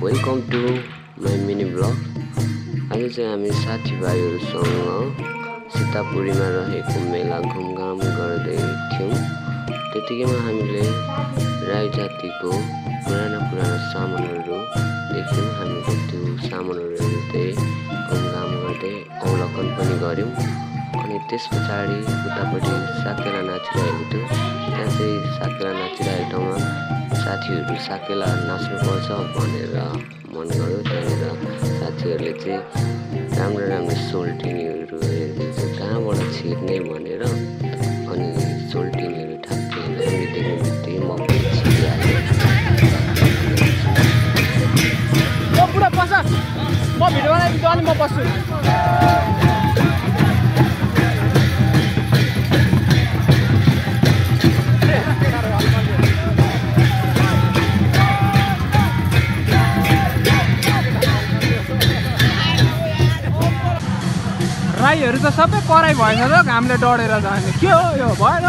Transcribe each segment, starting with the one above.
Welcome to my mini blog. आज चाहिँ हामी साथीभाइहरूसँग सीतापुरीमा रहेको मेला घुमघाम गर्दै थियौँ। त्यतिकैमा हामीले राई जातिको पुराना सामानहरू देख्यौँ। हामीले त्यो सामानहरू हेर्दै घुमघाम गर्दै अवलोकन पनि गऱ्यौँ। अनि त्यस पछाडि उतापट्टि साकेला नाचिरहेको थियो। त्यहाँ चाहिँ साकेला नाचिरहेको ठाउँमा साथीहरू साकेला नाच्नुपर्छ भनेर मन गर्यो। त्यहाँनिर साथीहरूले चाहिँ राम्रो सोल्टिनीहरू हेर्दै चाहिँ कहाँबाट छिर्ने भनेर अनि सोल्टिनीहरू ठ्याक्कै हामी देख्ने बित्तिकै म पनि छिरिहालेँ। पुरा पस म भिडियो बनाइदिन्छु अनि म बस्छु। राईहरू त सबै कराई भएछ त घामले डढेर जाने। के हो यो भएन।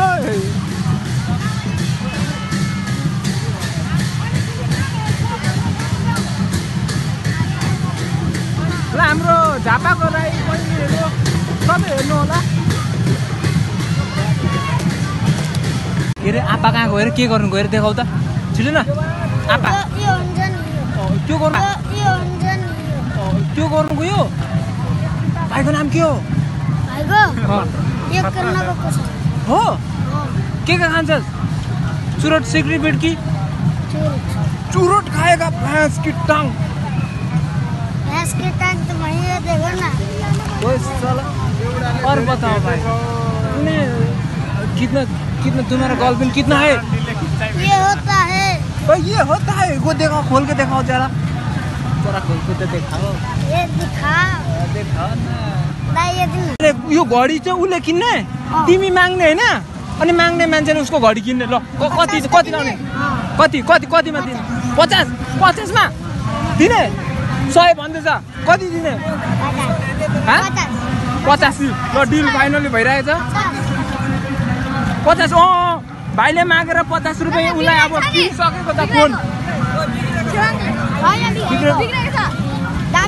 ल हाम्रो झापाको राई बहिनीहरू सबै हेर्नु होला। के अरे आपा कहाँ गएर के गर्नु गएर देखाउ त छिटो न। आपा त्यो गर्नु गयो। भाइको नाम के हो? हो के खान्छस्? चुरोट सिक्री बेट की चुरोट खाएगा भैंस की टांग। तो वही है, देखो ना। और बताओ भाई कितना तुम्हारा गर्लफ्रेंड कितना है? ये होता है। ये होता है। वो देखो खोल के दिखाओ जरा खोल के दिखाओ। ये दिखाओ ना। अरे यो घडी चाहिँ उसले किन्ने तिमी माग्ने होइन अनि माग्ने मान्छेले उसको घडी किन्ने। ल कति लाउने? कतिमा दिने? 50मा दिने? 100 भन्दैछ। कति दिने? 50। ल डिल फाइनली भइरहेछ 50। भाइले मागेर 50 रुपियाँ उसलाई अब किनिसकेको त फोन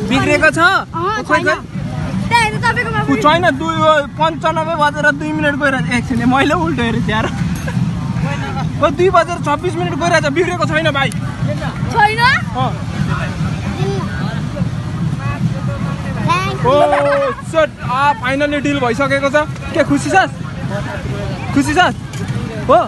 बिग्रेको छ। छैन 95 बजेर 2 मिनट गइरहेछ। एकछिन मैले उल्टो हेरेँ यार। 2 बजेर 26 मिनट गइरहेछ। बिग्रेको छैन भाइ छैन। फाइनली डिल भइसकेको छ। के खुसी छस्? हो